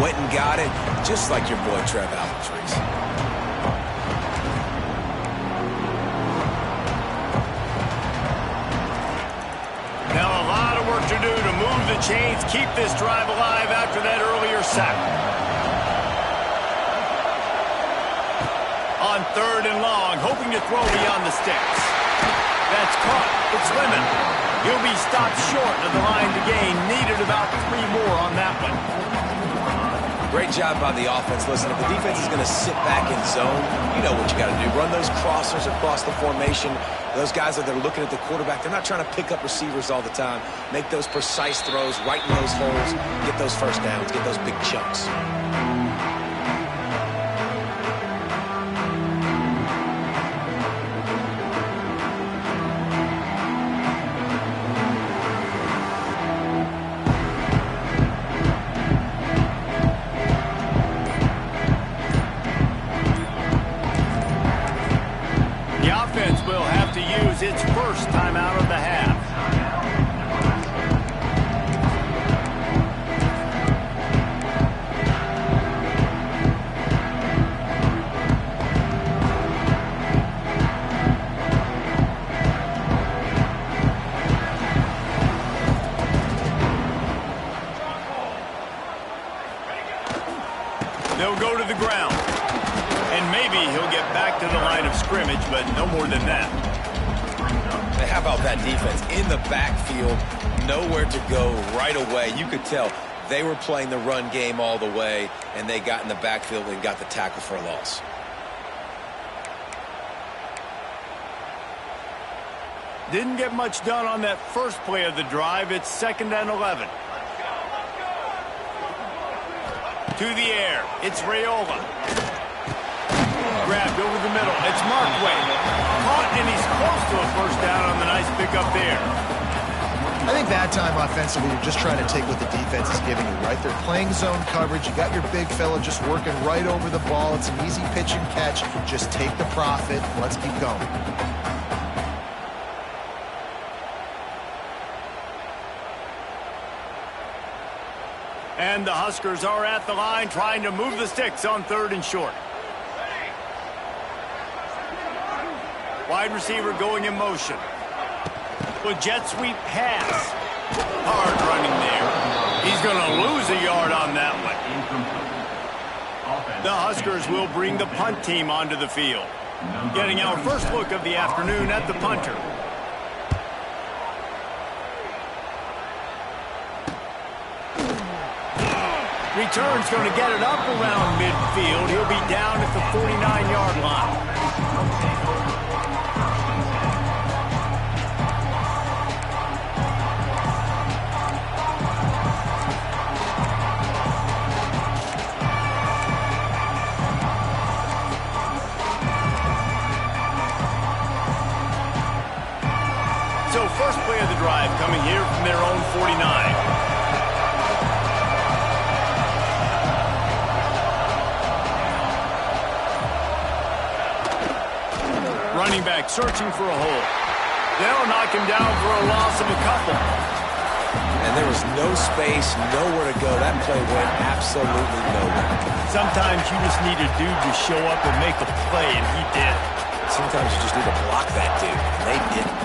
went and got it, just like your boy Trev Alvarez. Now a lot of work to do to move the chains, keep this drive alive after that earlier sack. On 3rd and long, hoping to throw beyond the sticks. That's caught. It's Lemon. He'll be stopped short of the line to gain. Needed about 3 more on that one. Great job by the offense. Listen, if the defense is going to sit back in zone, you know what you got to do. Run those crossers across the formation. Those guys that are looking at the quarterback, they're not trying to pick up receivers all the time. Make those precise throws, right in those holes, get those first downs, get those big chunks. Its first time out of the half. They'll go to the ground. And maybe he'll get back to the line of scrimmage, but no more than that. How about that defense in the backfield, nowhere to go right away. You could tell they were playing the run game all the way, and they got in the backfield and got the tackle for a loss. Didn't get much done on that first play of the drive. It's 2nd and 11. To the air. It's Raiola. Grabbed over the middle. It's Markway. Caught, and he's close to a first down on the nice pickup there. I think that time offensively, you're just trying to take what the defense is giving you, right? They're playing zone coverage. You got your big fella just working right over the ball. It's an easy pitch and catch. Just take the profit. Let's keep going. And the Huskers are at the line trying to move the sticks on 3rd and short. Wide receiver going in motion. With jet sweep pass. Hard running there. He's going to lose a yard on that one. The Huskers will bring the punt team onto the field. Getting our first look of the afternoon at the punter. Return's going to get it up around midfield. He'll be down at the 49-yard line. So first play of the drive coming here from their own 49. Running back searching for a hole. They'll knock him down for a loss of a couple. And there was no space, nowhere to go. That play went absolutely nowhere. Sometimes you just need a dude to show up and make a play, and he did. Sometimes you just need to block that dude, and they didn't.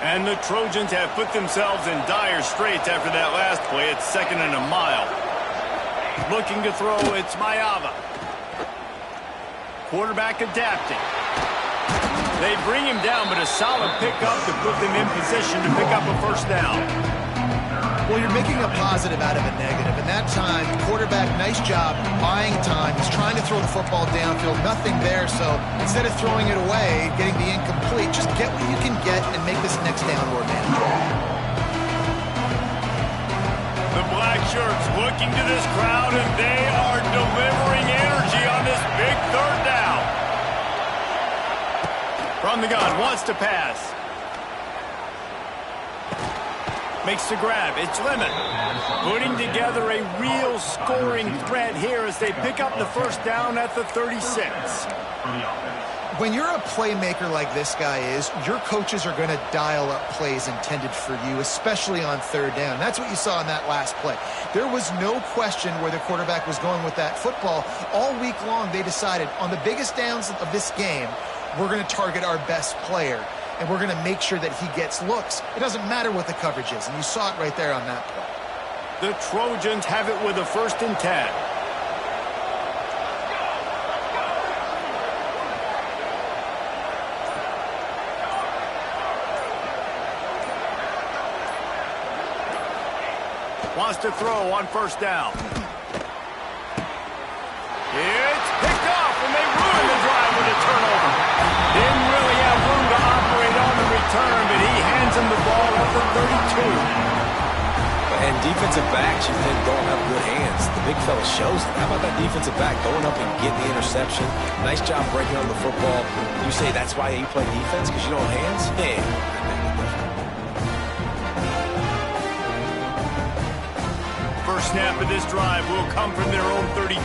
And the Trojans have put themselves in dire straits after that last play. It's 2nd and a mile. Looking to throw, it's Mayava. Quarterback adapting. They bring him down, but a solid pickup to put them in position to pick up a first down. Well, you're making a positive out of a negative. And that time, quarterback, nice job buying time. He's trying to throw the football downfield. Nothing there, so instead of throwing it away, getting the incomplete, just get what you can get and make this next down more manageable. The black shirts looking to this crowd, and they are delivering energy on this big 3rd down. From the gun, wants to pass. Makes the grab. It's Lemon. Putting together a real scoring threat here as they pick up the first down at the 36. When you're a playmaker like this guy is, your coaches are going to dial up plays intended for you, especially on third down. That's what you saw in that last play. There was no question where the quarterback was going with that football. All week long, they decided on the biggest downs of this game, we're going to target our best player, and we're going to make sure that he gets looks. It doesn't matter what the coverage is, and you saw it right there on that play. The Trojans have it with a 1st and 10. Wants to throw on 1st down. It's picked off, and they ruin the drive with a turnover. Didn't really have room to operate on the return, but he hands him the ball at the 32. And defensive backs, you think, don't have good hands. The big fella shows it. How about that defensive back going up and getting the interception? Nice job breaking on the football. You say that's why you play defense, because you don't have hands? Yeah. First snap of this drive will come from their own 32.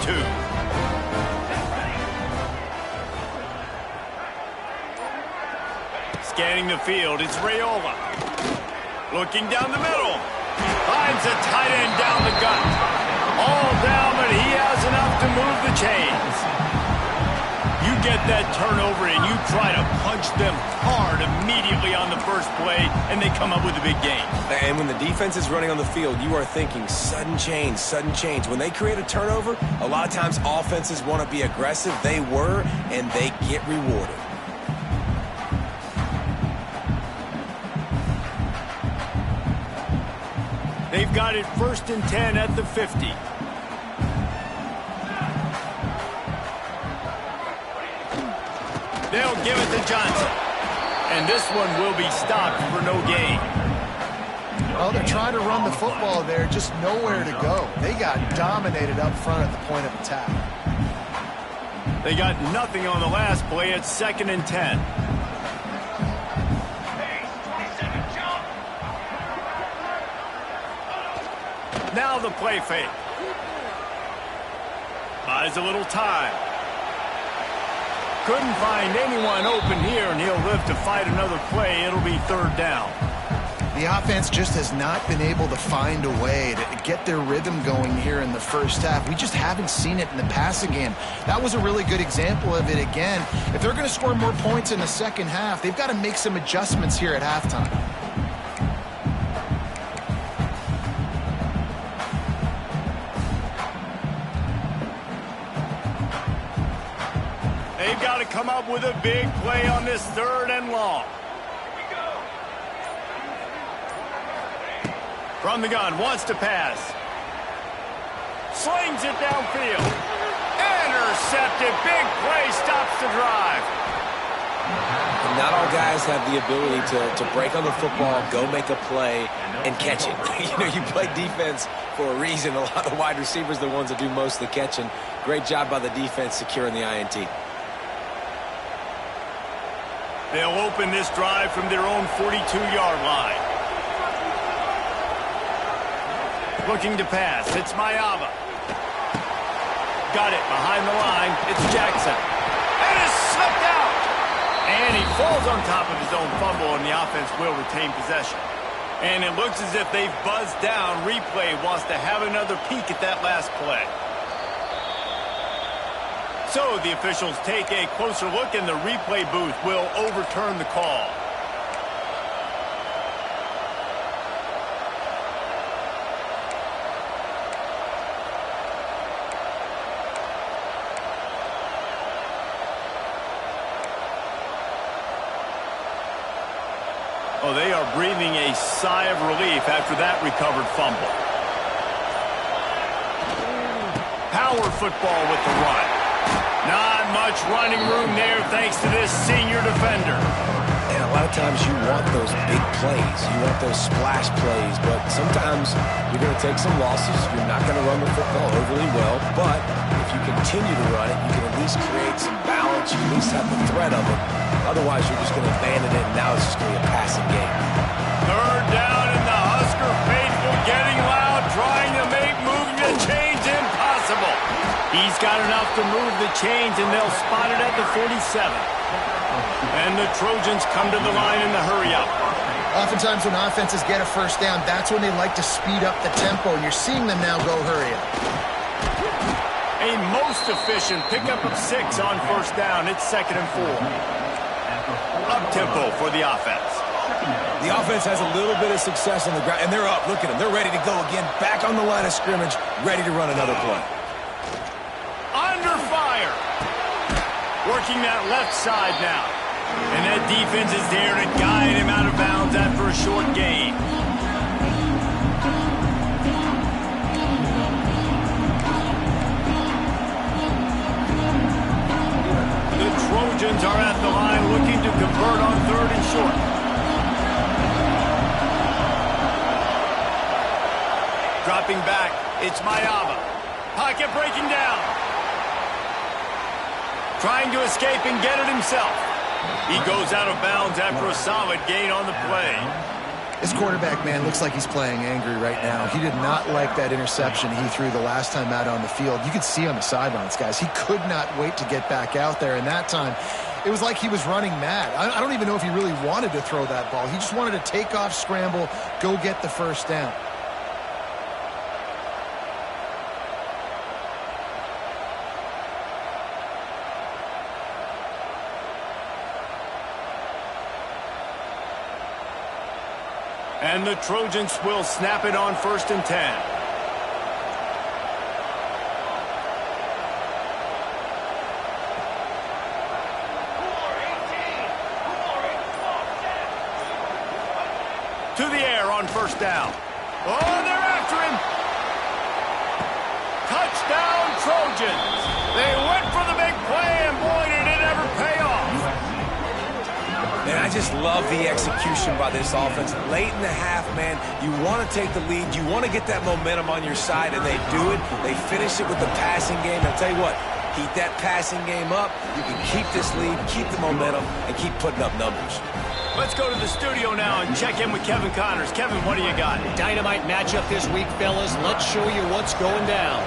Scanning the field, it's Raiola. Looking down the middle. Finds a tight end down the gut. All down, but he has enough to move the chains. You get that turnover and you try to punch them hard immediately on the first play, and they come up with a big gain. And when the defense is running on the field, you are thinking sudden change, sudden change. When they create a turnover, a lot of times offenses want to be aggressive. They were, and they get rewarded. They've got it 1st and 10 at the 50. They'll give it to Johnson. And this one will be stopped for no gain. Well, they're trying to run the football there, just nowhere to go. They got dominated up front at the point of attack. They got nothing on the last play. It's 2nd and 10. Now the play fake. Buys a little time. Couldn't find anyone open here, and he'll live to fight another play. It'll be 3rd down. The offense just has not been able to find a way to get their rhythm going here in the first half. We just haven't seen it in the passing game. That was a really good example of it again. If they're going to score more points in the second half, they've got to make some adjustments here at halftime. They've got to come up with a big play on this 3rd and long. From the gun, wants to pass. Slings it downfield. Intercepted. Big play, stops the drive. And not all guys have the ability to break on the football, go make a play, and catch it. You play defense for a reason. A lot of wide receivers are the ones that do most of the catching. Great job by the defense securing the INT. They'll open this drive from their own 42-yard line. Looking to pass. It's Mayava. Got it behind the line. It's Jackson. And it's slipped out. And he falls on top of his own fumble, and the offense will retain possession. And it looks as if they've buzzed down. Replay wants to have another peek at that last play. So the officials take a closer look, and the replay booth will overturn the call. Oh, they are breathing a sigh of relief after that recovered fumble. Power football with the run. Not much running room there thanks to this senior defender. And a lot of times you want those big plays. You want those splash plays, but sometimes you're going to take some losses. You're not going to run the football overly well, but if you continue to run it, you can at least create some balance. You at least have the threat of it. Otherwise, you're just going to abandon it, and now it's just going to be a passing game. 3rd down, and the Husker faithful getting loud, trying to make moving the chains impossible. He He's got enough to move the chains, and they'll spot it at the 47. And the Trojans come to the line in the hurry-up. Oftentimes when offenses get a first down, that's when they like to speed up the tempo, and you're seeing them now go hurry up. A most efficient pickup of 6 on first down. It's 2nd and 4. Up-tempo for the offense. The offense has a little bit of success on the ground, and they're up. Look at them. They're ready to go again. Back on the line of scrimmage, ready to run another play. Under fire. Working that left side now. And that defense is there to guide him out of bounds after a short gain. The Trojans are at the line looking to convert on 3rd and short. Dropping back, it's Mayava. Pocket breaking down. Trying to escape and get it himself. He goes out of bounds after a solid gain on the play. This quarterback, man, looks like he's playing angry right now. He did not like that interception he threw the last time out on the field. You could see on the sidelines, guys. He could not wait to get back out there, and that time it was like he was running mad. I don't even know if he really wanted to throw that ball. He just wanted to take off, scramble, go get the first down. And the Trojans will snap it on 1st and 10. To the air on first down. Oh, they're after him. Touchdown, Trojans. They went for the big play, and boy, did it ever pay off. Man, I just love the execution by this offense. Late in the half, man, you want to take the lead. You want to get that momentum on your side, and they do it. They finish it with the passing game. I'll tell you what, keep that passing game up. You can keep this lead, keep the momentum, and keep putting up numbers. Let's go to the studio now and check in with Kevin Connors. Kevin, what do you got? Dynamite matchup this week, fellas. Let's show you what's going down.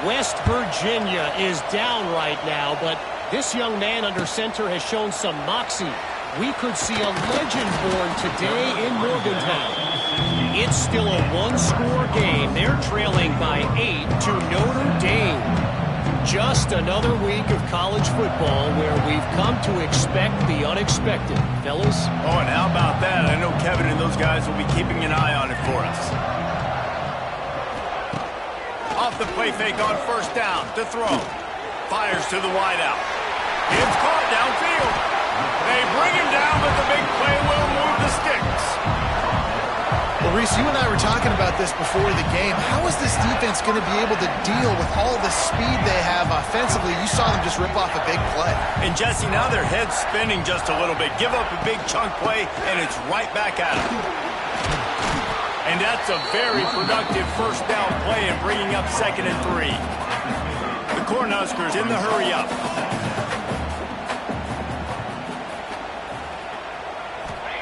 West Virginia is down right now, but this young man under center has shown some moxie. We could see a legend born today in Morgantown. It's still a one-score game. They're trailing by 8 to Notre Dame. Just another week of college football where we've come to expect the unexpected. Fellas? Oh, and how about that? I know Kevin and those guys will be keeping an eye on it for us. Off the play fake on first down to throw. Fires to the wideout. It's caught downfield. They bring him down, but the big play will move the sticks. Well, Reese, you and I were talking about this before the game. How is this defense going to be able to deal with all the speed they have offensively? You saw them just rip off a big play. And, Jesse, now their head's spinning just a little bit. Give up a big chunk play, and it's right back at them. And that's a very productive first down play and bringing up 2nd and 3. The Cornhuskers in the hurry-up.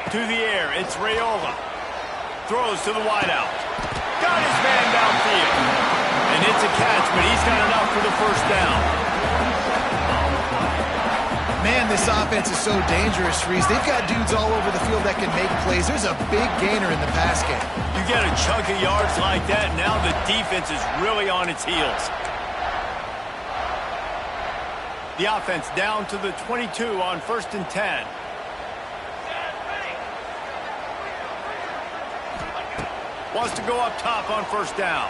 To the air, it's Raiola. Throws to the wideout. Got his man downfield. And it's a catch, but he's got enough for the first down. Man, this offense is so dangerous, Reese. They've got dudes all over the field that can make plays. There's a big gainer in the pass game. You get a chunk of yards like that, now the defense is really on its heels. The offense down to the 22 on 1st and 10. Wants to go up top on first down.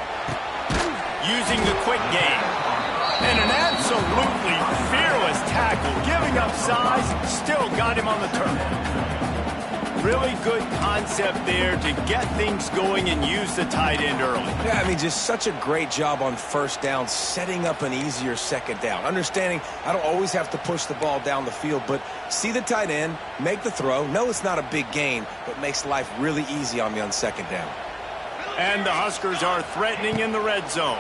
Using the quick game. And an absolutely fearless tackle. Giving up size. Still got him on the turf. Really good concept there to get things going and use the tight end early. Yeah, I mean, just such a great job on first down, setting up an easier second down. Understanding I don't always have to push the ball down the field, but see the tight end, make the throw. No, it's not a big gain, but makes life really easy on me on second down. And the Huskers are threatening in the red zone.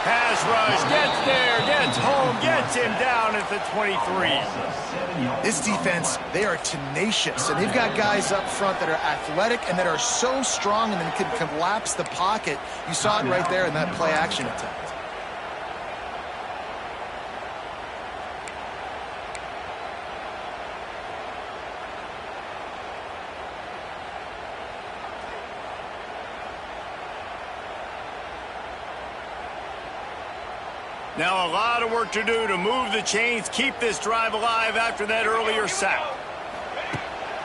Pass rush, gets there, gets home, gets him down at the 23. This defense, they are tenacious, and they've got guys up front that are athletic and that are so strong and then can collapse the pocket. You saw it right there in that play-action attempt. Now a lot of work to do to move the chains, keep this drive alive after that earlier sack.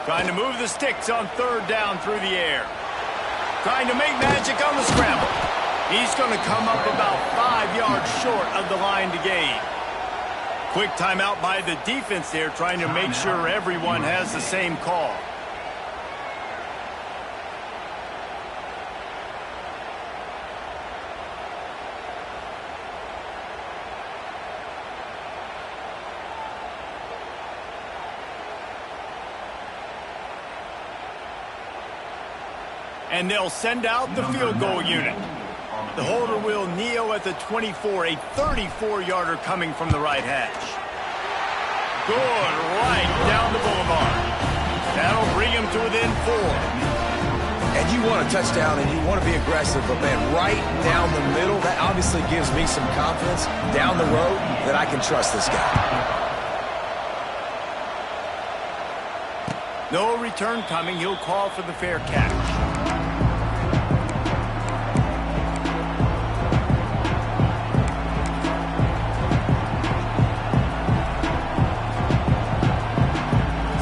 Trying to move the sticks on third down through the air. Trying to make magic on the scramble. He's going to come up about 5 yards short of the line to gain. Quick timeout by the defense there, trying to make sure everyone has the same call. And they'll send out the field goal unit. The holder will kneel at the 24, a 34-yarder coming from the right hash. Good, right down the boulevard. That'll bring him to within 4. And you want a touchdown and you want to be aggressive, but man, right down the middle, that obviously gives me some confidence down the road that I can trust this guy. No return coming. He'll call for the fair catch.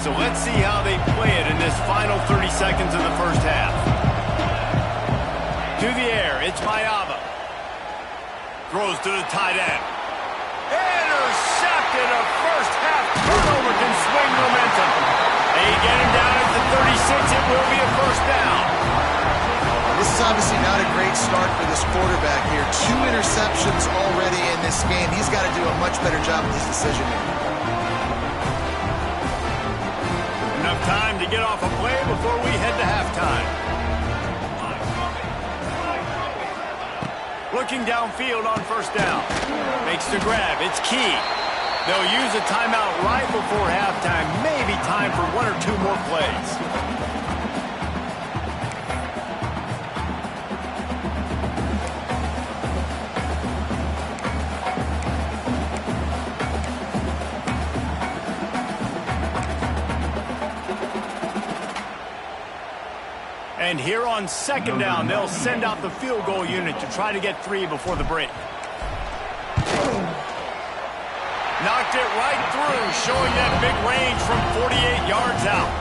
So let's see how they play it in this final 30 seconds of the first half. To the air, it's Mayava. Throws to the tight end. Intercepted. A first half turnover can swing momentum. They get him down at the 36. It will be a first down. This is obviously not a great start for this quarterback here. 2 interceptions already in this game. He's got to do a much better job with his decision-making. Enough time to get off a play before we head to halftime. Looking downfield on first down. Makes the grab. It's key. They'll use a timeout right before halftime. Maybe time for 1 or 2 more plays. And here on second down, they'll send out the field goal unit to try to get 3 before the break. Knocked it right through, showing that big range from 48 yards out.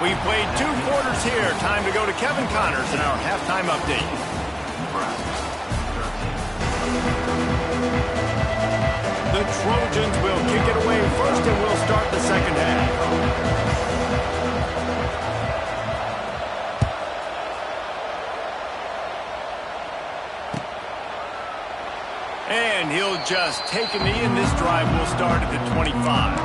We've played 2 quarters here. Time to go to Kevin Connors in our halftime update. The Trojans will kick it away first, and we'll start the second half. And he'll just take a knee, and this drive will start at the 25.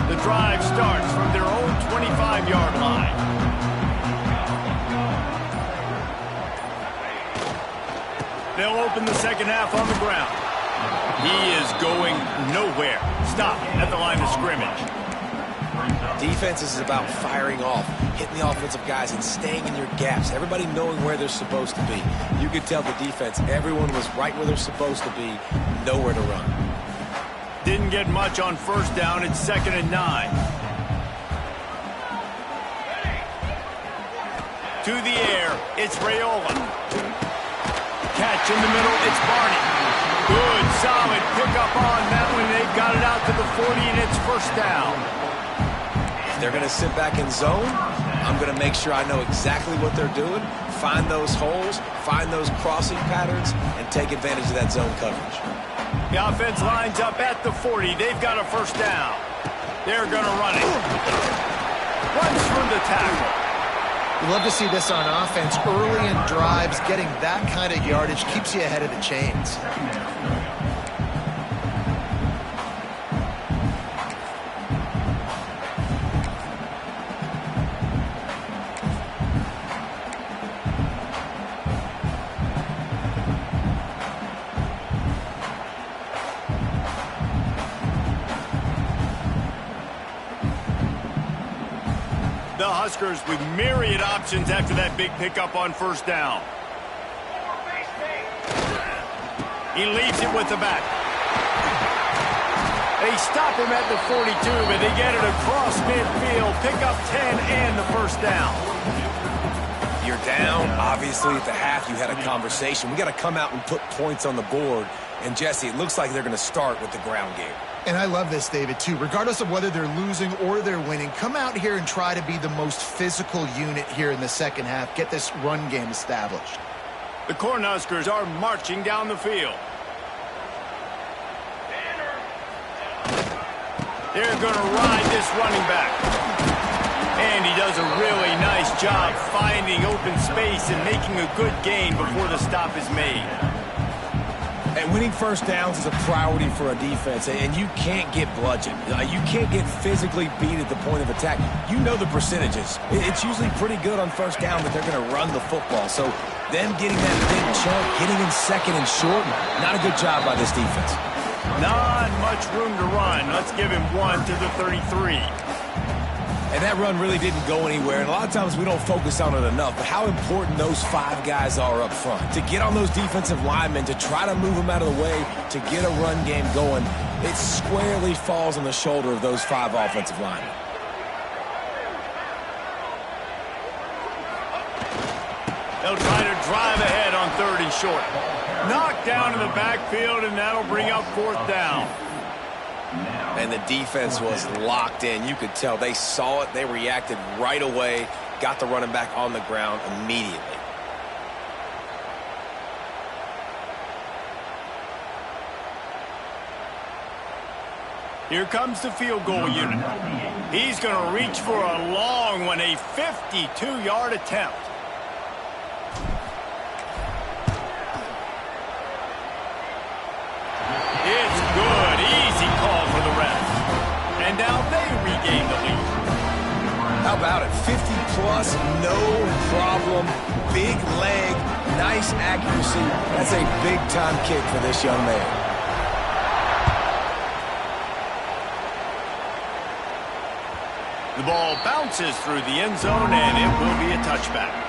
The drive starts from their own 25-yard line. They'll open the second half on the ground. He is going nowhere. Stop at the line of scrimmage. Defense is about firing off, hitting the offensive guys, and staying in your gaps. Everybody knowing where they're supposed to be. You could tell the defense, everyone was right where they're supposed to be, nowhere to run. Didn't get much on first down. It's 2nd and 9. To the air, it's Raiola. Catch in the middle, it's Barney. Good, solid pickup on that one. They've got it out to the 40, and it's first down. If they're going to sit back in zone, I'm going to make sure I know exactly what they're doing, find those holes, find those crossing patterns, and take advantage of that zone coverage. The offense lines up at the 40. They've got a first down. They're going to run it. Runs through the tackle. You love to see this on offense. Early in drives, getting that kind of yardage keeps you ahead of the chains. The Huskers with myriad options after that big pickup on first down. He leaves it with the back. They stop him at the 42, but they get it across midfield, pick up 10 and the first down. You're down. Obviously, at the half, you had a conversation. We got to come out and put points on the board. And, Jesse, it looks like they're going to start with the ground game. And I love this, David, too. Regardless of whether they're losing or they're winning, come out here and try to be the most physical unit here in the second half. Get this run game established. The Cornhuskers are marching down the field. They're going to ride this running back. And he does a really nice job finding open space and making a good gain before the stop is made. And winning first downs is a priority for a defense, and you can't get bludgeoned. You can't get physically beat at the point of attack. You know the percentages. It's usually pretty good on first down that they're going to run the football. So them getting that big chunk, getting in second and short, not a good job by this defense. Not much room to run. Let's give him 1 to the 33. And that run really didn't go anywhere. And a lot of times we don't focus on it enough. But how important those 5 guys are up front. To get on those defensive linemen, to try to move them out of the way, to get a run game going, it squarely falls on the shoulder of those 5 offensive linemen. They'll try to drive ahead on 3rd and short. Knocked down in the backfield, and that'll bring up 4th down. And the defense was locked in. You could tell they saw it. They reacted right away. Got the running back on the ground immediately. Here comes the field goal unit. He's going to reach for a long one, a 52-yard attempt. It's good. Easy call for the refs. And now they regain the lead. How about it? 50-plus, no problem. Big leg, nice accuracy. That's a big-time kick for this young man. The ball bounces through the end zone, and it will be a touchback.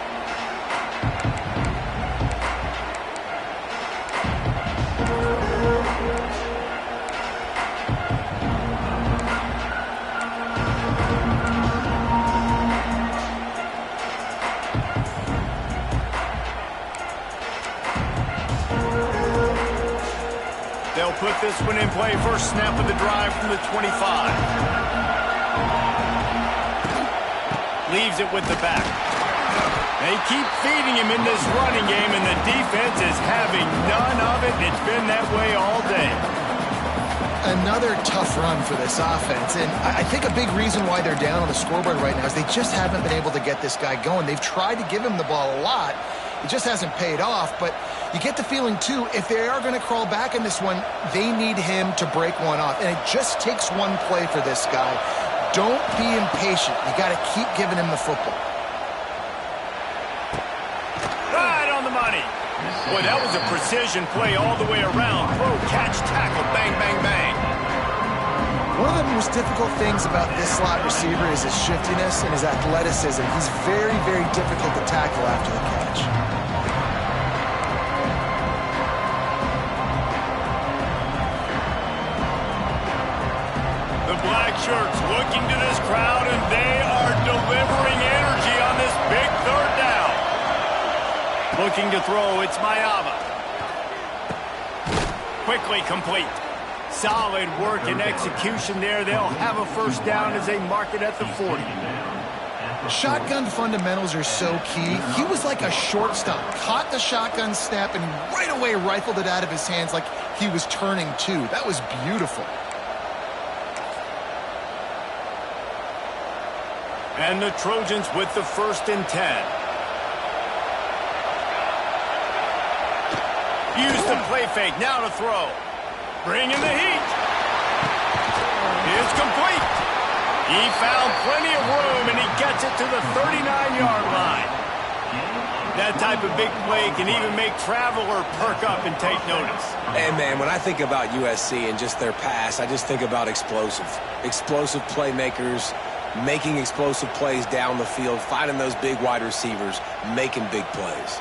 They'll put this one in play. First snap of the drive from the 25. Leaves it with the back. They keep feeding him in this running game, and the defense is having none of it. It's been that way all day. Another tough run for this offense, and I think a big reason why they're down on the scoreboard right now is they just haven't been able to get this guy going. They've tried to give him the ball a lot. It just hasn't paid off, but you get the feeling, too, if they are going to crawl back in this one, they need him to break one off, and it just takes one play for this guy. Don't be impatient. You got to keep giving him the football. Right on the money. Boy, that was a precision play all the way around. Throw, catch, tackle, bang, bang, bang. One of the most difficult things about this slot receiver is his shiftiness and his athleticism. He's very, very difficult to tackle after the catch. The black shirts looking to this crowd, and they are delivering energy on this big 3rd down. Looking to throw, it's Mayava. Quickly complete. Solid work and execution there. They'll have a first down as they mark it at the 40. Shotgun fundamentals are so key. He was like a shortstop. Caught the shotgun snap and right away rifled it out of his hands like he was turning two. That was beautiful. And the Trojans with the 1st and 10. Use the play fake, now to throw. Bring in the heat. It's complete. He found plenty of room, and he gets it to the 39-yard line. That type of big play can even make Traveler perk up and take notice. And, man, when I think about USC and just their pass, I just think about explosive. Explosive playmakers, making explosive plays down the field, finding those big wide receivers, making big plays.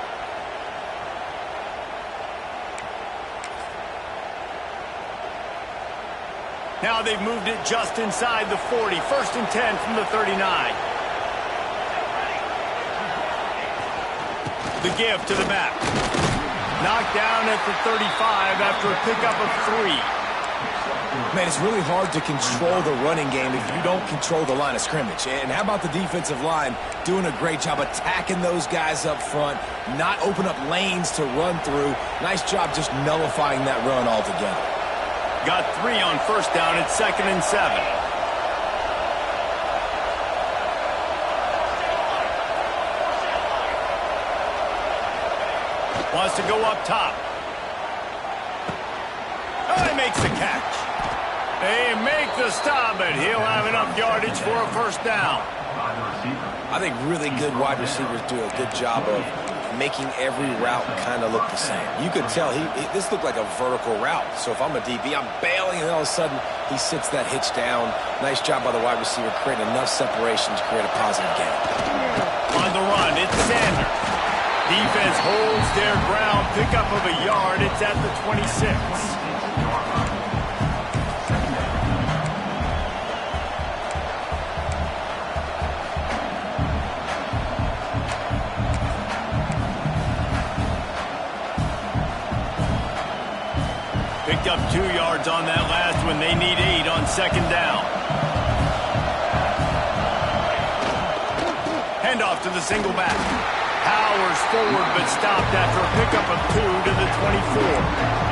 Now they've moved it just inside the 40. 1st and 10 from the 39. The give to the back. Knocked down at the 35 after a pickup of 3. Man, it's really hard to control the running game if you don't control the line of scrimmage. And how about the defensive line doing a great job attacking those guys up front, not open up lanes to run through. Nice job just nullifying that run altogether. Got 3 on 1st down at 2nd and 7. Wants to go up top. Oh, he makes the catch. They make the stop, but he'll have enough yardage for a 1st down. I think really good wide receivers do a good job of making every route kind of look the same. You could tell this looked like a vertical route. So if I'm a DB, I'm bailing, and all of a sudden he sits that hitch down. Nice job by the wide receiver creating enough separation to create a positive gain. On the run, it's Sanders. Defense holds their ground. Pickup of a yard. It's at the 26. Picked up 2 yards on that last one. They need 8 on 2nd down. Handoff to the single back. Powers forward, but stopped after a pickup of 2 to the 24.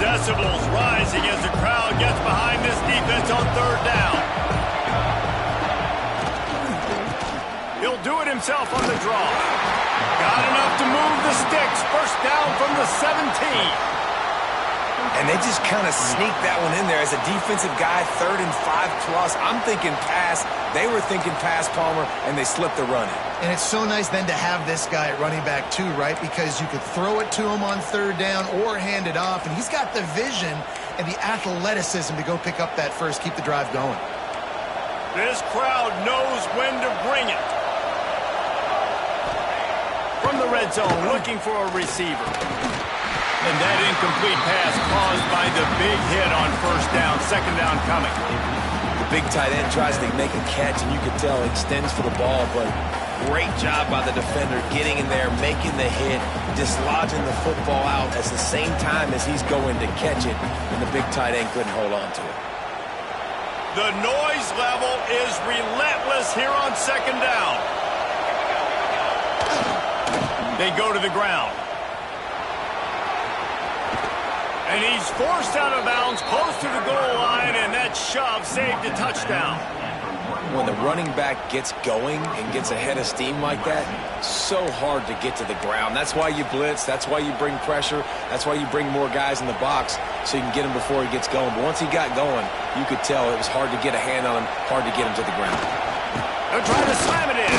Decibels rising as the crowd gets behind this defense on 3rd down. He'll do it himself on the draw. Got enough to move the sticks. 1st down from the 17. And they just kind of sneak that one in there as a defensive guy, 3rd and 5+. I'm thinking pass. They were thinking pass, Palmer, and they slipped the run in. And it's so nice then to have this guy at running back too, right? Because you could throw it to him on 3rd down or hand it off. And he's got the vision and the athleticism to go pick up that 1st, keep the drive going. This crowd knows when to bring it. From the red zone, looking for a receiver. And that incomplete pass caused by the big hit on 1st down. 2nd down coming. The big tight end tries to make a catch, and you could tell extends for the ball, but great job by the defender getting in there, making the hit, dislodging the football out at the same time as he's going to catch it, and the big tight end couldn't hold on to it. The noise level is relentless here on 2nd down. They go to the ground. And he's forced out of bounds close to the goal line, and that shove saved a touchdown. When the running back gets going and gets ahead of steam like that, so hard to get to the ground. That's why you blitz. That's why you bring pressure. That's why you bring more guys in the box so you can get him before he gets going. But once he got going, you could tell it was hard to get a hand on him, hard to get him to the ground. They're trying to slam it in.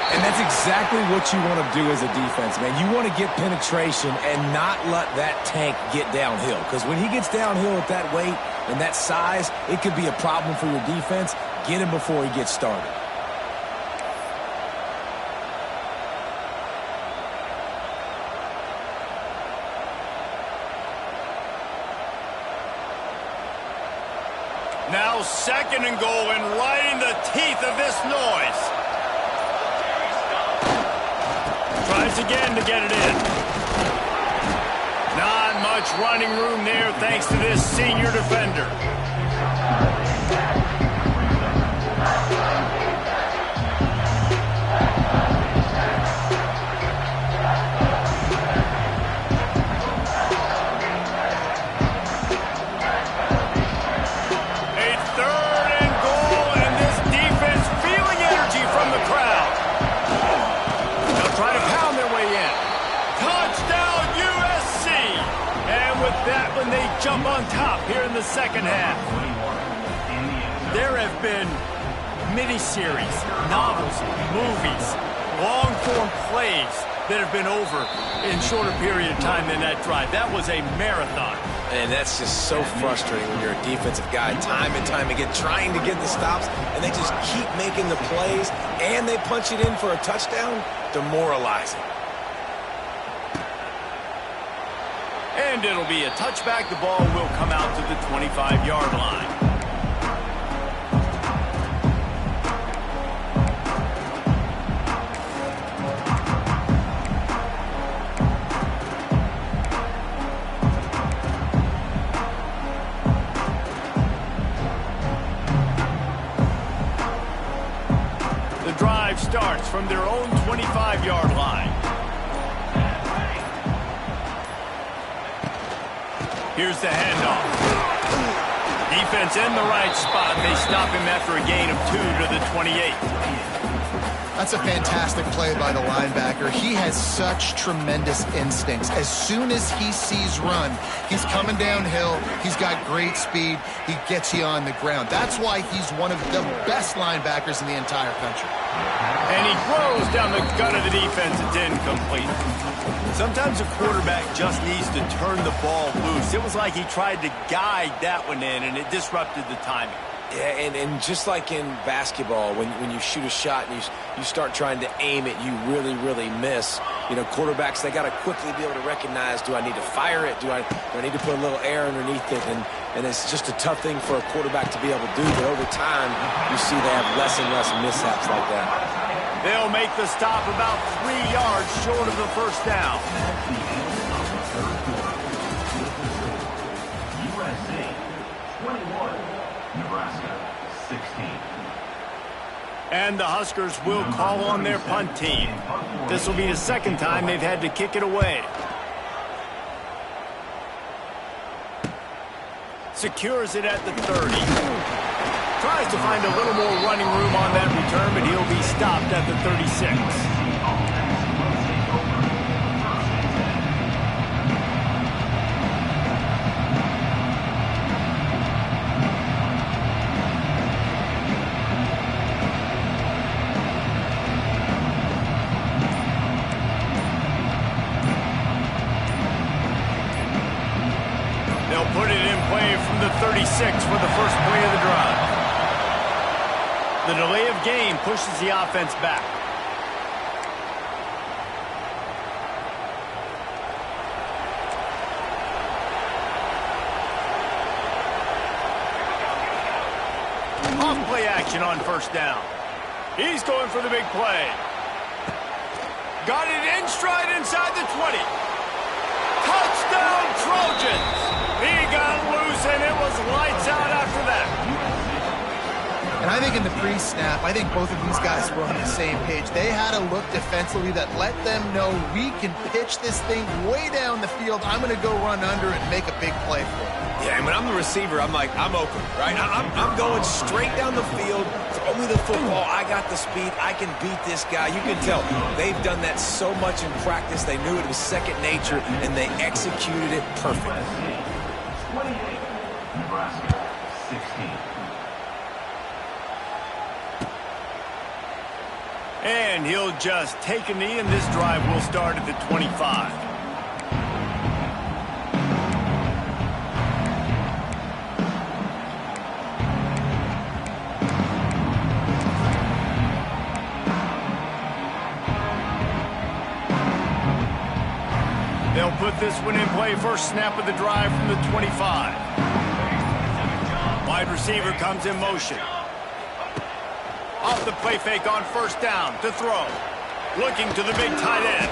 And that's exactly what you want to do as a defense, man. You want to get penetration and not let that tank get downhill. Because when he gets downhill at that weight and that size, it could be a problem for your defense. Get him before he gets started. Now 2nd and goal, and right in the teeth of this noise. Tries again to get it in. Not much running room there thanks to this senior defender. That when they jump on top here in the 2nd half. There have been miniseries, novels, movies, long-form plays that have been over in shorter period of time than that drive. That was a marathon. And that's just so frustrating when you're a defensive guy, time and time again, trying to get the stops, and they just keep making the plays, and they punch it in for a touchdown. Demoralizing. And it'll be a touchback. The ball will come out to the 25-yard line. Starts from their own 25-yard line. Here's the handoff. Defense in the right spot. They stop him after a gain of 2 to the 28. That's a fantastic play by the linebacker. He has such tremendous instincts. As soon as he sees run, he's coming downhill. He's got great speed. He gets you on the ground. That's why he's one of the best linebackers in the entire country. And he throws down the gut of the defense. It's incomplete. Sometimes a quarterback just needs to turn the ball loose. It was like he tried to guide that one in, and it disrupted the timing. Yeah, and just like in basketball, when you shoot a shot and you start trying to aim it, you really miss. You know, quarterbacks, they got to quickly be able to recognize, do I need to fire it? Do I need to put a little air underneath it? And it's just a tough thing for a quarterback to be able to do. But over time, you see they have less and less mishaps like that. They'll make the stop about 3 yards short of the first down. USC 21. Nebraska, 16. And the Huskers will call on their punt team. This will be the second time they've had to kick it away. Secures it at the 30. Tries to find a little more running room on that return, but he'll be stopped at the 36. Put it in play from the 36 for the first play of the drive. The delay of game pushes the offense back. Off play action on first down. He's going for the big play. Got it in stride inside the 20. Touchdown Trojans! He got loose, and it was lights out after that. And I think in the pre-snap, I think both of these guys were on the same page. They had a look defensively that let them know we can pitch this thing way down the field. I'm going to go run under it and make a big play for it. Yeah, and when I'm the receiver, I'm like, I'm open, right? I'm going straight down the field. Throw me the football. I got the speed. I can beat this guy. You can tell they've done that so much in practice. They knew it was second nature, and they executed it perfectly. 28, Nebraska, 16. And he'll just take a knee, and this drive will start at the 25. They'll put this one in play. First snap of the drive from the 25. Wide receiver comes in motion. Off the play fake on first down to throw. Looking to the big tight end.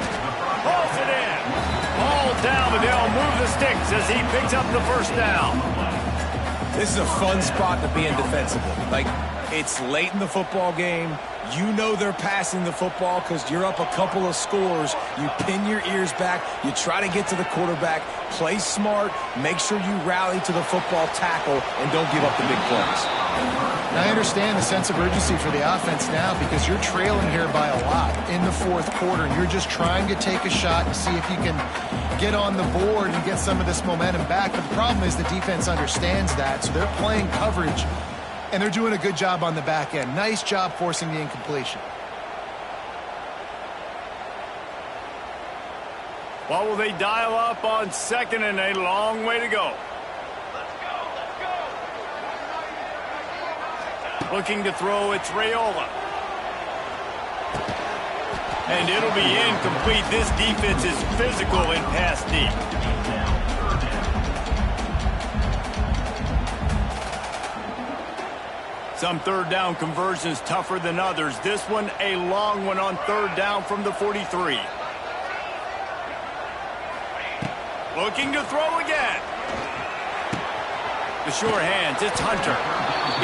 Hauls it in. Ball down, but they'll move the sticks as he picks up the first down. This is a fun spot to be in defensively. Like, it's late in the football game. You know they're passing the football because you're up a couple of scores. You pin your ears back. You try to get to the quarterback. Play smart. Make sure you rally to the football tackle and don't give up the big plays. And I understand the sense of urgency for the offense now because you're trailing here by a lot in the fourth quarter. And you're just trying to take a shot and see if you can get on the board and get some of this momentum back. But the problem is the defense understands that, so they're playing coverage And they're doing a good job on the back end. Nice job forcing the incompletion. What will they dial up on second and a long way to go? Looking to throw, it's Raiola. And it'll be incomplete. This defense is physical in pass deep. Some third down conversions tougher than others. This one a long one on third down from the 43. Looking to throw again. The sure hands, it's Hunter.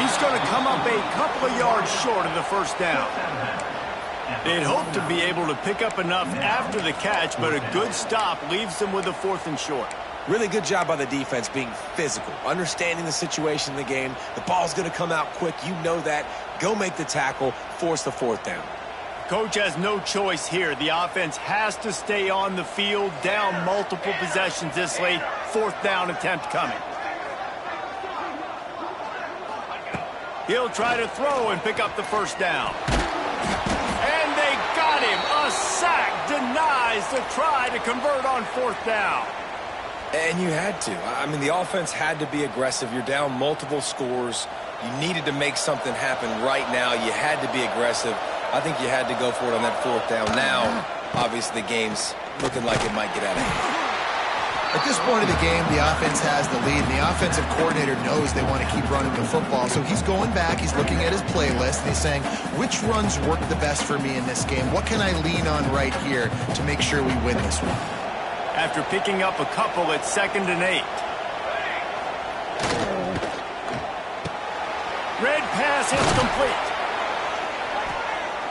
He's going to come up a couple of yards short of the first down. They'd hope to be able to pick up enough after the catch, but a good stop leaves them with a 4th and short. Really good job by the defense being physical, understanding the situation in the game. The ball's going to come out quick. You know that. Go make the tackle, force the 4th down. Coach has no choice here. The offense has to stay on the field, down multiple possessions this late. 4th down attempt coming. He'll try to throw and pick up the first down. And they got him. A sack denies the try to convert on 4th down. And you had to. I mean, the offense had to be aggressive. You're down multiple scores. You needed to make something happen right now. You had to be aggressive. I think you had to go for it on that 4th down. Now, obviously, the game's looking like it might get out of hand. At this point of the game, the offense has the lead, and the offensive coordinator knows they want to keep running the football. So he's going back, he's looking at his playlist, and he's saying, which runs work the best for me in this game? What can I lean on right here to make sure we win this one? After picking up a couple at 2nd and 8. Red pass is complete.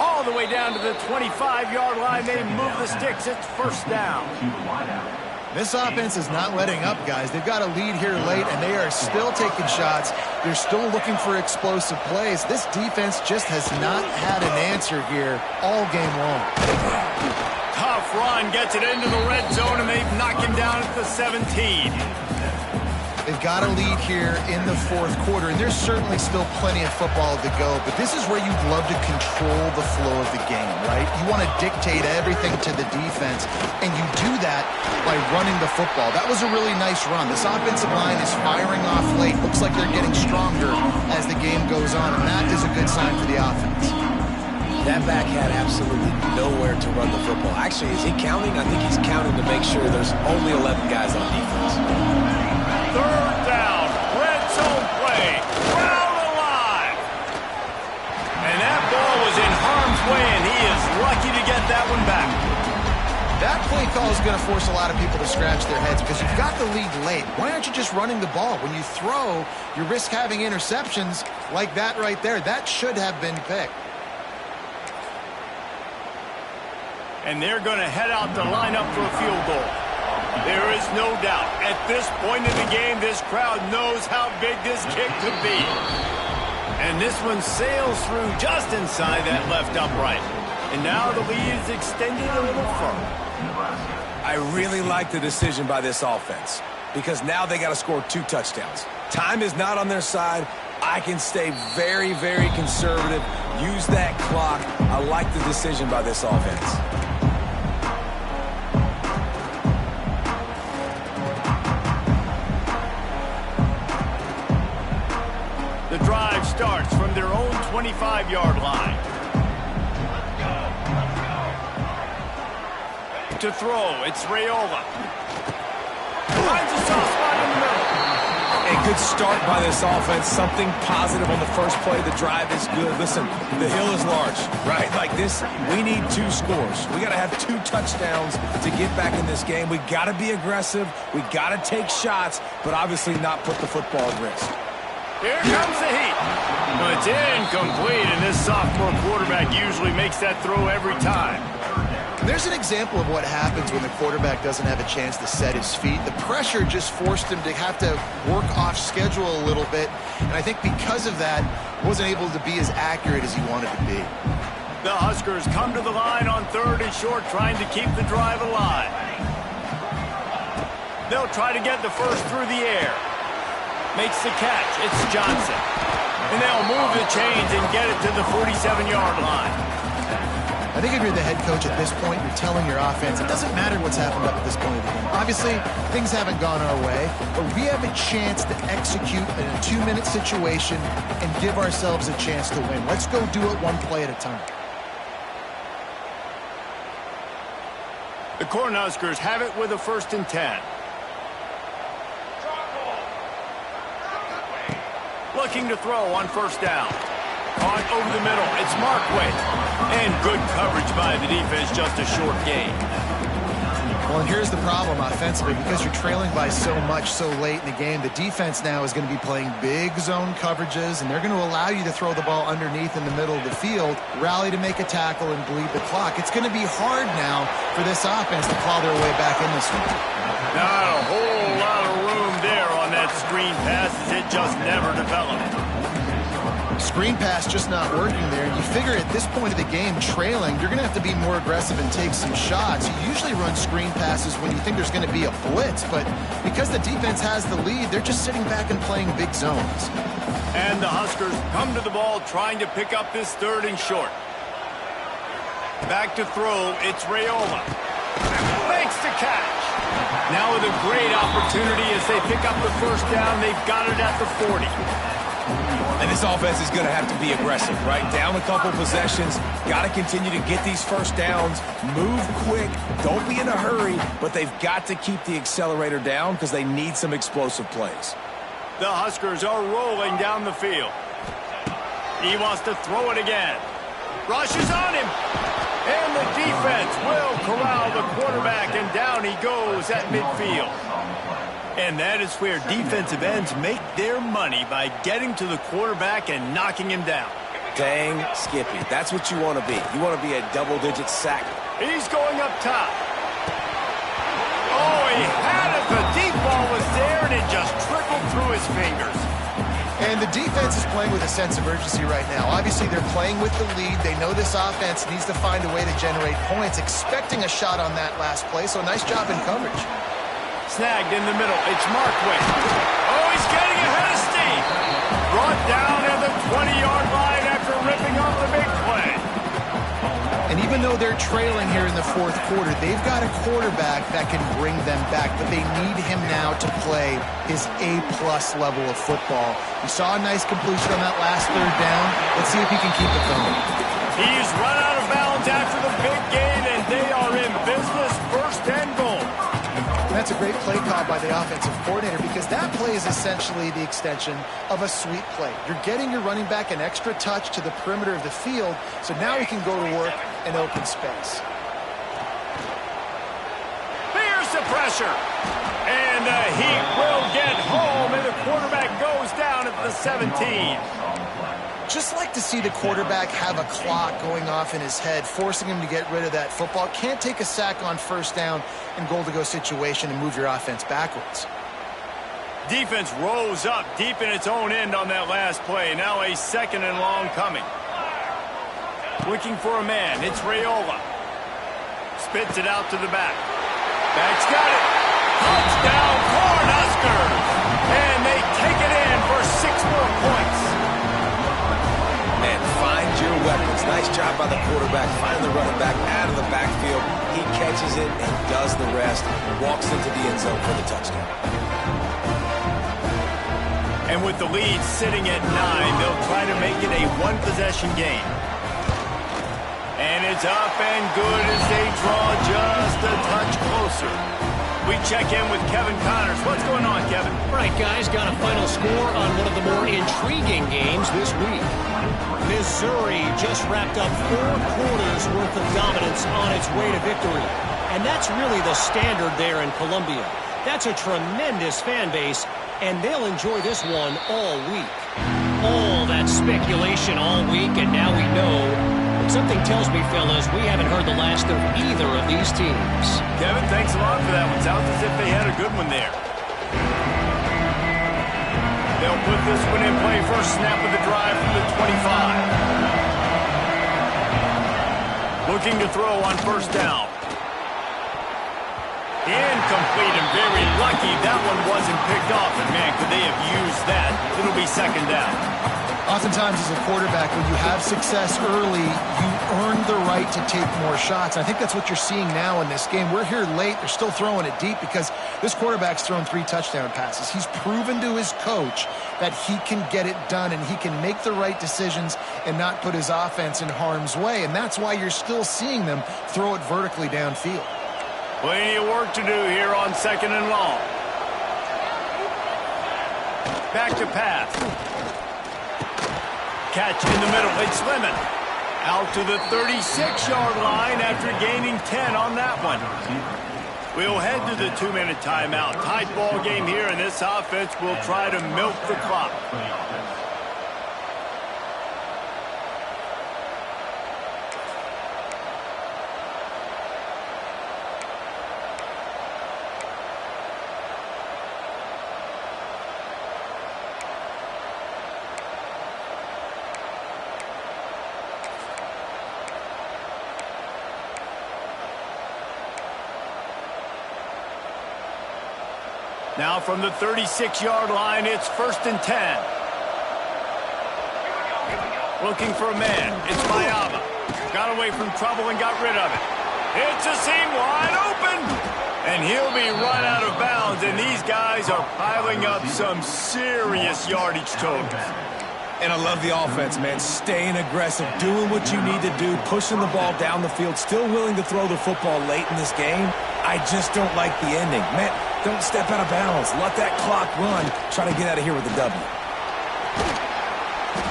All the way down to the 25-yard line. They move the sticks. It's first down. This offense is not letting up, guys. They've got a lead here late, and they are still taking shots. They're still looking for explosive plays. This defense just has not had an answer here all game long. Tough run, gets it into the red zone, and they've knocked him down at the 17. They've got a lead here in the 4th quarter, and there's certainly still plenty of football to go, but this is where you'd love to control the flow of the game, right? You want to dictate everything to the defense, and you do that by running the football. That was a really nice run. This offensive line is firing off late. Looks like they're getting stronger as the game goes on, and that is a good sign for the offense. That back had absolutely nowhere to run the football. Actually, is he counting? I think he's counting to make sure there's only 11 guys on defense. 3rd down, red zone play, crowd alive. And that ball was in harm's way, and he is lucky to get that one back. That play call is going to force a lot of people to scratch their heads because you've got the lead late. Why aren't you just running the ball? When you throw, you risk having interceptions like that right there. That should have been picked. And they're going to head out to line up for a field goal. There is no doubt. At this point in the game, this crowd knows how big this kick could be. And this one sails through just inside that left upright. And now the lead is extended a little further. I really like the decision by this offense because now they got to score 2 touchdowns. Time is not on their side. I can stay very, very conservative. Use that clock. I like the decision by this offense. The drive starts from their own 25-yard line. To throw, it's Raiola. Finds a soft spot in the middle. A good start by this offense. Something positive on the first play. The drive is good. Listen, the hill is large, right? Like this, we need 2 scores. We got to have 2 touchdowns to get back in this game. We got to be aggressive. We got to take shots, but obviously not put the football at risk. Here comes the heat. Well, it's incomplete, and this sophomore quarterback usually makes that throw every time. There's an example of what happens when the quarterback doesn't have a chance to set his feet. The pressure just forced him to have to work off schedule a little bit, and I think because of that, wasn't able to be as accurate as he wanted to be. The Huskers come to the line on 3rd and short, trying to keep the drive alive. They'll try to get the first through the air. Makes the catch. It's Johnson. And they'll move the chains and get it to the 47-yard line. I think if you're the head coach at this point, you're telling your offense, it doesn't matter what's happened up at this point of the game. Obviously, things haven't gone our way, but we have a chance to execute in a 2-minute situation and give ourselves a chance to win. Let's go do it one play at a time. The Cornhuskers have it with a 1st and 10. Looking to throw on 1st down. Caught over the middle. It's Markway. And good coverage by the defense, just a short gain. Well, and here's the problem offensively. Because you're trailing by so much so late in the game, the defense now is going to be playing big zone coverages, and they're going to allow you to throw the ball underneath in the middle of the field, rally to make a tackle, and bleed the clock. It's going to be hard now for this offense to claw their way back in this one. Not a whole lot of room there on that screen pass, as it just never developed. Screen pass just not working there. You figure at this point of the game, trailing, you're going to have to be more aggressive and take some shots. You usually run screen passes when you think there's going to be a blitz, but because the defense has the lead, they're just sitting back and playing big zones. And the Huskers come to the ball trying to pick up this 3rd and short. Back to throw, it's Raiola. Makes the catch. Now with a great opportunity as they pick up the 1st down, they've got it at the 40. And this offense is going to have to be aggressive, right? Down a couple possessions, got to continue to get these 1st downs, move quick, don't be in a hurry, but they've got to keep the accelerator down because they need some explosive plays. The Huskers are rolling down the field. He wants to throw it again. Rush is on him. And the defense will corral the quarterback, and down he goes at midfield. And that is where defensive ends make their money, by getting to the quarterback and knocking him down. Dang, Skippy. That's what you want to be. You want to be a double-digit sack. He's going up top. Oh, he had it. The deep ball was there, and it just trickled through his fingers. And the defense is playing with a sense of urgency right now. Obviously, they're playing with the lead. They know this offense needs to find a way to generate points, expecting a shot on that last play, so nice job in coverage. Snagged in the middle. It's Markway. Oh, he's getting ahead of steam. Brought down at the 20-yard line after ripping off the big play. And even though they're trailing here in the 4th quarter, they've got a quarterback that can bring them back, but they need him now to play his A-plus level of football. You saw a nice completion on that last 3rd down. Let's see if he can keep it going. He's run out of bounds after the big gain, and they are in business, 1st and goal. That's a great play call by the offensive coordinator, because that play is essentially the extension of a sweep play. You're getting your running back an extra touch to the perimeter of the field, so now he can go to work in open space. Here's the pressure. And the Heat will get home, and the quarterback goes down at the 17. Just like to see the quarterback have a clock going off in his head, forcing him to get rid of that football. Can't take a sack on 1st down in goal-to-go situation and move your offense backwards. Defense rose up deep in its own end on that last play. Now a 2nd and long coming. Looking for a man. It's Raiola. Spits it out to the back. Back's got it. Touchdown, Cornhuskers! And they take it in for 6 more points. And find your weapons. Nice job by the quarterback, finding the running back out of the backfield. He catches it and does the rest. Walks into the end zone for the touchdown. And with the lead sitting at 9, they'll try to make it a 1-possession game. And it's up and good as they draw just a touch closer. We check in with Kevin Connors. What's going on, Kevin? All right, guys, got a final score on one of the more intriguing games this week. Missouri just wrapped up 4 quarters worth of dominance on its way to victory. And that's really the standard there in Columbia. That's a tremendous fan base, and they'll enjoy this one all week. All that speculation all week, and now we know. Something tells me, fellas, we haven't heard the last of either of these teams. Kevin, thanks a lot for that one. Sounds as if they had a good one there. They'll put this one in play. First snap of the drive from the 25. Looking to throw on 1st down. Incomplete, and very lucky that one wasn't picked off. And man, could they have used that. It'll be 2nd down. Oftentimes as a quarterback, when you have success early, you earn the right to take more shots. I think that's what you're seeing now in this game. We're here late. They're still throwing it deep because this quarterback's thrown 3 touchdown passes. He's proven to his coach that he can get it done and he can make the right decisions and not put his offense in harm's way. And that's why you're still seeing them throw it vertically downfield. Plenty of work to do here on 2nd and long. Back to pass. Catch in the middle. It's Lemon. Out to the 36-yard line after gaining 10 on that one. We'll head to the 2-minute timeout. Tight ball game here, and this offense will try to milk the clock. Now from the 36-yard line, it's 1st and 10. Looking for a man. It's Mayava. Got away from trouble and got rid of it. It's a seam wide open. And he'll be run out of bounds. And these guys are piling up some serious yardage totals. And I love the offense, man. Staying aggressive, doing what you need to do, pushing the ball down the field, still willing to throw the football late in this game. I just don't like the ending. Man, don't step out of bounds. Let that clock run. Try to get out of here with a W.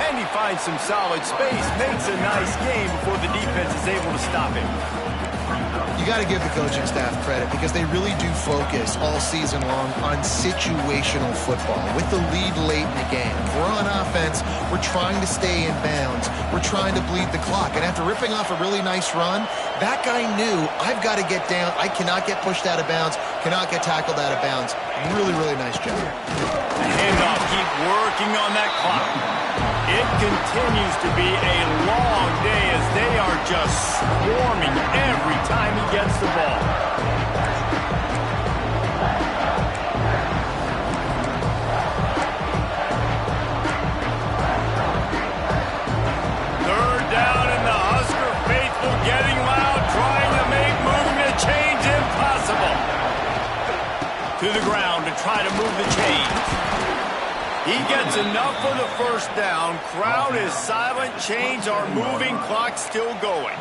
And he finds some solid space, makes a nice game before the defense is able to stop him. You got to give the coaching staff credit because they really do focus all season long on situational football. With the lead late in the game, if we're on offense, we're trying to stay in bounds. We're trying to bleed the clock. And after ripping off a really nice run, that guy knew, I've got to get down. I cannot get pushed out of bounds, cannot get tackled out of bounds. Really, really nice job. The handoff, keep working on that clock. It continues to be a long day as they are just swarming every time he gets the ball. Third down and the Husker faithful getting loud, trying to make moving a change impossible. To the ground to try to move the chains. He gets enough for the 1st down. Crowd is silent. Chains are moving. Clock still going.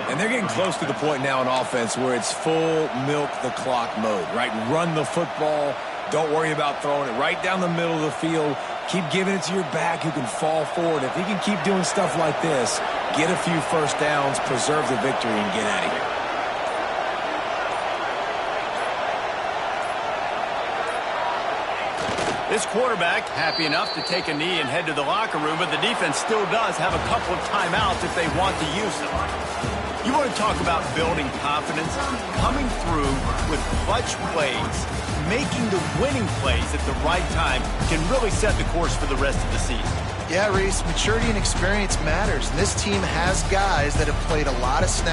And they're getting close to the point now in offense where it's full milk the clock mode, right? Run the football. Don't worry about throwing it right down the middle of the field. Keep giving it to your back who can fall forward. If he can keep doing stuff like this, get a few 1st downs, preserve the victory, and get out of here. This quarterback happy enough to take a knee and head to the locker room, but the defense still does have a couple of timeouts if they want to use them. You want to talk about building confidence? Coming through with clutch plays, making the winning plays at the right time can really set the course for the rest of the season. Yeah, Reese, maturity and experience matters. And this team has guys that have played a lot of snaps.